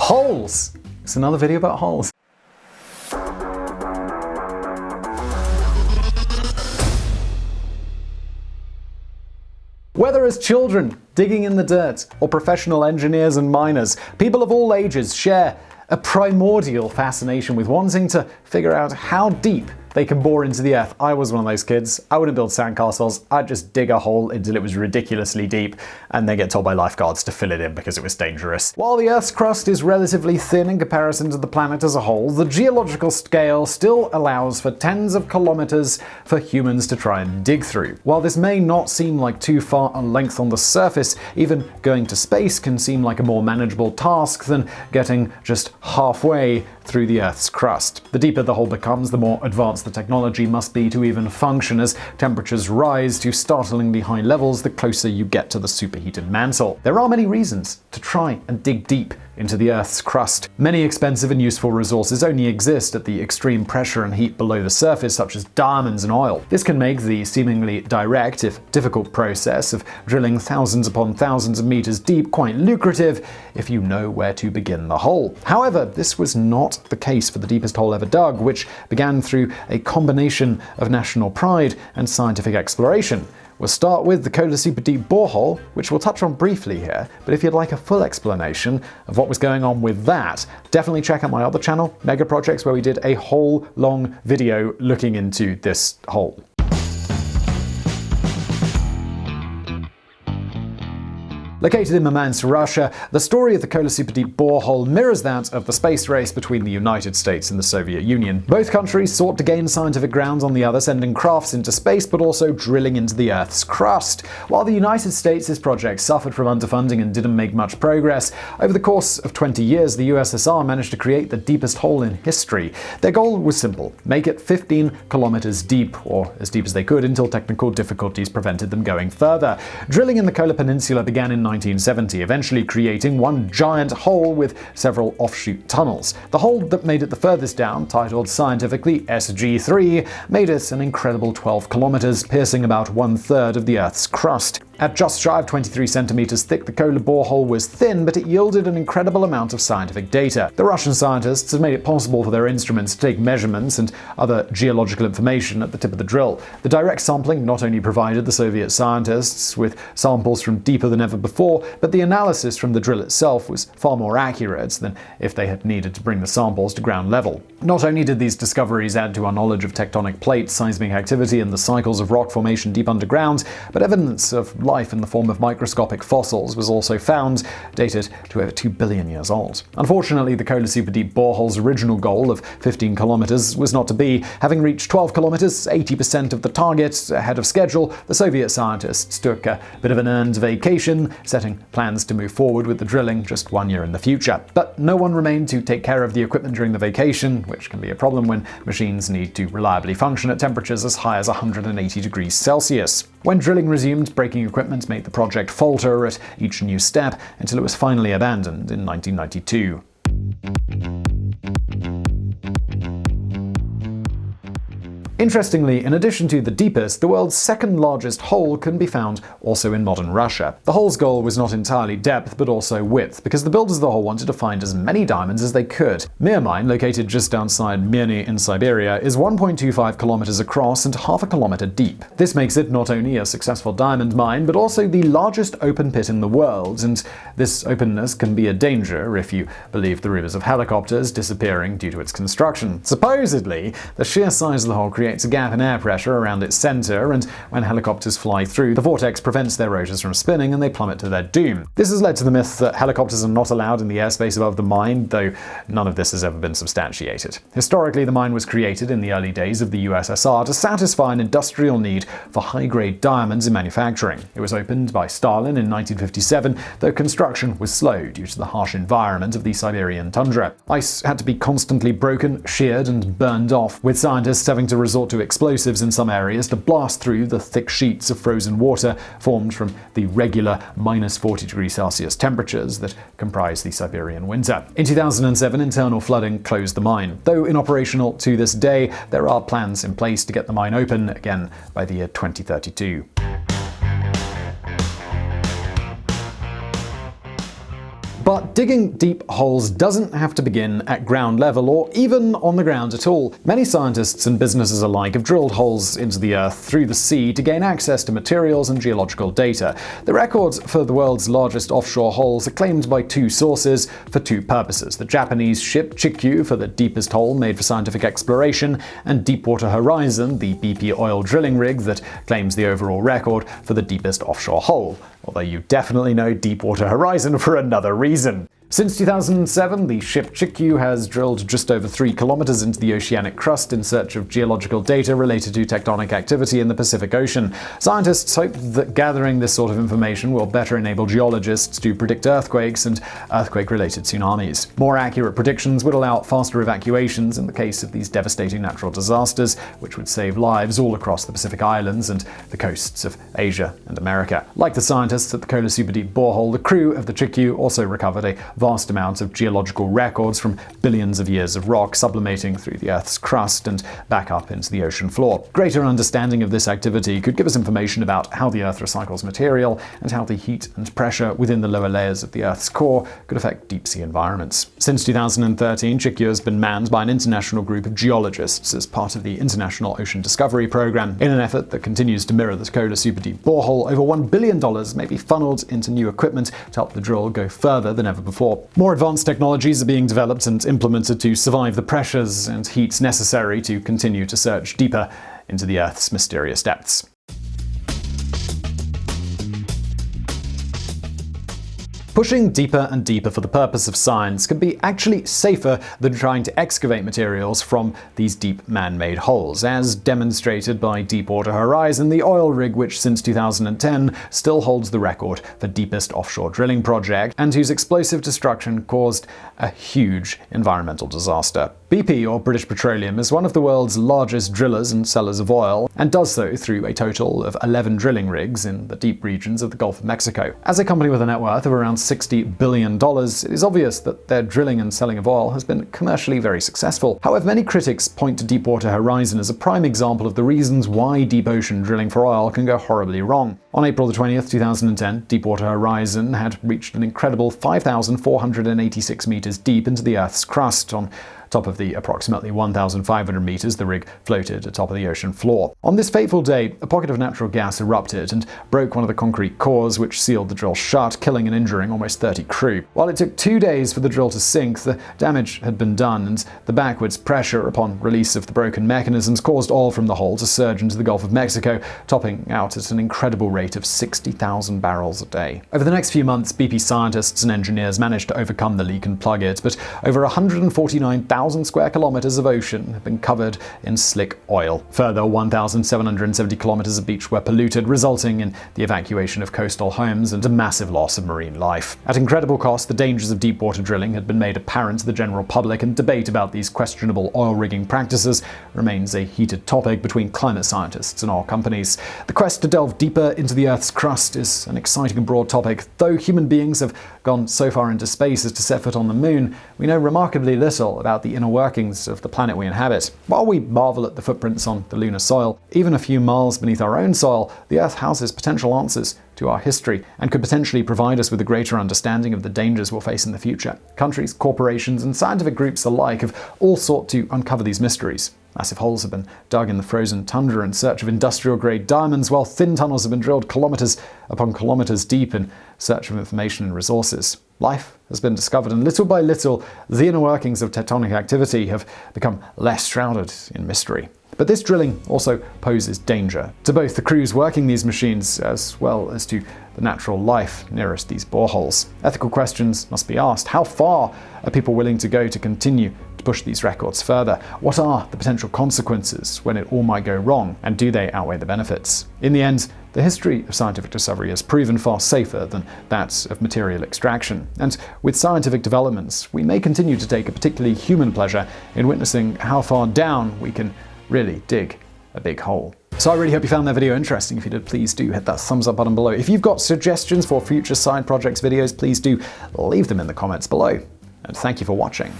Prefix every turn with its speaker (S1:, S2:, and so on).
S1: Holes! It's another video about holes. Whether as children digging in the dirt or professional engineers and miners, people of all ages share a primordial fascination with wanting to figure out how deep they can bore into the earth. I was one of those kids. I wouldn't build sandcastles. I'd just dig a hole until it was ridiculously deep and then get told by lifeguards to fill it in because it was dangerous. While the Earth's crust is relatively thin in comparison to the planet as a whole, the geological scale still allows for tens of kilometers for humans to try and dig through. While this may not seem like too far a length on the surface, even going to space can seem like a more manageable task than getting just halfway through the Earth's crust. The deeper the hole becomes, the more advanced the technology must be to even function, as temperatures rise to startlingly high levels the closer you get to the superheated mantle. There are many reasons to try and dig deep into the Earth's crust. Many expensive and useful resources only exist at the extreme pressure and heat below the surface, such as diamonds and oil. This can make the seemingly direct, if difficult, process of drilling thousands upon thousands of meters deep quite lucrative if you know where to begin the hole. However, this was not the case for the deepest hole ever dug, which began through a combination of national pride and scientific exploration. We'll start with the Kola Super Deep Borehole, which we'll touch on briefly here, but if you'd like a full explanation of what was going on with that, definitely check out my other channel, Mega Projects, where we did a whole long video looking into this hole. Located in Murmansk, Russia, the story of the Kola Super Deep Borehole mirrors that of the space race between the United States and the Soviet Union. Both countries sought to gain scientific ground on the other, sending crafts into space but also drilling into the Earth's crust. While the United States' project suffered from underfunding and didn't make much progress, over the course of 20 years the USSR managed to create the deepest hole in history. Their goal was simple: make it 15 kilometers deep, or as deep as they could until technical difficulties prevented them going further. Drilling in the Kola Peninsula began in 1970, eventually creating one giant hole with several offshoot tunnels. The hole that made it the furthest down, titled scientifically SG3, made it an incredible 12 kilometers, piercing about 1/3 of the Earth's crust. At just shy of 23 centimeters thick, the Kola borehole was thin, but it yielded an incredible amount of scientific data. The Russian scientists had made it possible for their instruments to take measurements and other geological information at the tip of the drill. The direct sampling not only provided the Soviet scientists with samples from deeper than ever before, but the analysis from the drill itself was far more accurate than if they had needed to bring the samples to ground level. Not only did these discoveries add to our knowledge of tectonic plates, seismic activity, and the cycles of rock formation deep underground, but evidence of life in the form of microscopic fossils was also found, dated to over 2 billion years old. Unfortunately, the Kola Super Deep Borehole's original goal of 15 kilometers was not to be. Having reached 12 kilometers, 80% of the target ahead of schedule, the Soviet scientists took a bit of an earned vacation, setting plans to move forward with the drilling just 1 year in the future. But no one remained to take care of the equipment during the vacation, which can be a problem when machines need to reliably function at temperatures as high as 180 degrees Celsius. When drilling resumed, breaking equipment made the project falter at each new step until it was finally abandoned in 1992. Interestingly, in addition to the deepest, the world's second largest hole can be found also in modern Russia. The hole's goal was not entirely depth, but also width, because the builders of the hole wanted to find as many diamonds as they could. Mir Mine, located just outside Mir Mine in Siberia, is 1.25 kilometers across and half a kilometer deep. This makes it not only a successful diamond mine, but also the largest open pit in the world, and this openness can be a danger if you believe the rumors of helicopters disappearing due to its construction. Supposedly, the sheer size of the hole creates a gap in air pressure around its center, and when helicopters fly through, the vortex prevents their rotors from spinning and they plummet to their doom. This has led to the myth that helicopters are not allowed in the airspace above the mine, though none of this has ever been substantiated. Historically, the mine was created in the early days of the USSR to satisfy an industrial need for high-grade diamonds in manufacturing. It was opened by Stalin in 1957, though construction was slow due to the harsh environment of the Siberian tundra. Ice had to be constantly broken, sheared, and burned off, with scientists having to resort to explosives in some areas to blast through the thick sheets of frozen water formed from the regular minus 40 degrees Celsius temperatures that comprise the Siberian winter. In 2007, internal flooding closed the mine. Though inoperational to this day, there are plans in place to get the mine open again by the year 2032. But digging deep holes doesn't have to begin at ground level or even on the ground at all. Many scientists and businesses alike have drilled holes into the earth through the sea to gain access to materials and geological data. The records for the world's largest offshore holes are claimed by two sources for two purposes: the Japanese ship Chiku for the deepest hole made for scientific exploration, and Deepwater Horizon, the BP oil drilling rig that claims the overall record for the deepest offshore hole. Although you definitely know Deepwater Horizon for another reason. Since 2007, the ship Chiku has drilled just over 3 kilometers into the oceanic crust in search of geological data related to tectonic activity in the Pacific Ocean. Scientists hope that gathering this sort of information will better enable geologists to predict earthquakes and earthquake-related tsunamis. More accurate predictions would allow faster evacuations in the case of these devastating natural disasters, which would save lives all across the Pacific Islands and the coasts of Asia and America. Like the scientists at the Kola Superdeep borehole, the crew of the Chiku also recovered a vast amounts of geological records from billions of years of rock sublimating through the Earth's crust and back up into the ocean floor. Greater understanding of this activity could give us information about how the Earth recycles material and how the heat and pressure within the lower layers of the Earth's core could affect deep-sea environments. Since 2013, Chiku has been manned by an international group of geologists as part of the International Ocean Discovery Program. In an effort that continues to mirror the Kola Superdeep borehole, over $1 billion may be funneled into new equipment to help the drill go further than ever before. More advanced technologies are being developed and implemented to survive the pressures and heats necessary to continue to search deeper into the Earth's mysterious depths. Pushing deeper and deeper for the purpose of science can be actually safer than trying to excavate materials from these deep man-made holes, as demonstrated by Deepwater Horizon, the oil rig which since 2010 still holds the record for deepest offshore drilling project and whose explosive destruction caused a huge environmental disaster. BP, or British Petroleum, is one of the world's largest drillers and sellers of oil, and does so through a total of 11 drilling rigs in the deep regions of the Gulf of Mexico. As a company with a net worth of around $60 billion, it is obvious that their drilling and selling of oil has been commercially very successful. However, many critics point to Deepwater Horizon as a prime example of the reasons why deep ocean drilling for oil can go horribly wrong. On April 20th, 2010, Deepwater Horizon had reached an incredible 5,486 meters deep into the Earth's crust, on top of the approximately 1,500 meters the rig floated atop of the ocean floor. On this fateful day, a pocket of natural gas erupted and broke one of the concrete cores which sealed the drill shut, killing and injuring almost 30 crew. While it took 2 days for the drill to sink, the damage had been done, and the backwards pressure upon release of the broken mechanisms caused oil from the hole to surge into the Gulf of Mexico, topping out at an incredible rate of 60,000 barrels a day. Over the next few months, BP scientists and engineers managed to overcome the leak and plug it, but over 149,000 square kilometers of ocean have been covered in slick oil. Further, 1,770 kilometers of beach were polluted, resulting in the evacuation of coastal homes and a massive loss of marine life. At incredible cost, the dangers of deep water drilling had been made apparent to the general public, and debate about these questionable oil rigging practices remains a heated topic between climate scientists and oil companies. The quest to delve deeper into the Earth's crust is an exciting and broad topic. Though human beings have gone so far into space as to set foot on the moon, we know remarkably little about the inner workings of the planet we inhabit. While we marvel at the footprints on the lunar soil, even a few miles beneath our own soil, the Earth houses potential answers to our history and could potentially provide us with a greater understanding of the dangers we'll face in the future. Countries, corporations, and scientific groups alike have all sought to uncover these mysteries. Massive holes have been dug in the frozen tundra in search of industrial-grade diamonds, while thin tunnels have been drilled kilometers upon kilometers deep in search of information and resources. Life has been discovered, and little by little, the inner workings of tectonic activity have become less shrouded in mystery. But this drilling also poses danger to both the crews working these machines as well as to the natural life nearest these boreholes. Ethical questions must be asked. How far are people willing to go to continue to push these records further? What are the potential consequences when it all might go wrong, and do they outweigh the benefits? In the end, the history of scientific discovery has proven far safer than that of material extraction. And with scientific developments, we may continue to take a particularly human pleasure in witnessing how far down we can really dig a big hole. So I really hope you found that video interesting. If you did, please do hit that thumbs up button below. If you've got suggestions for future side projects videos, please do leave them in the comments below. And thank you for watching.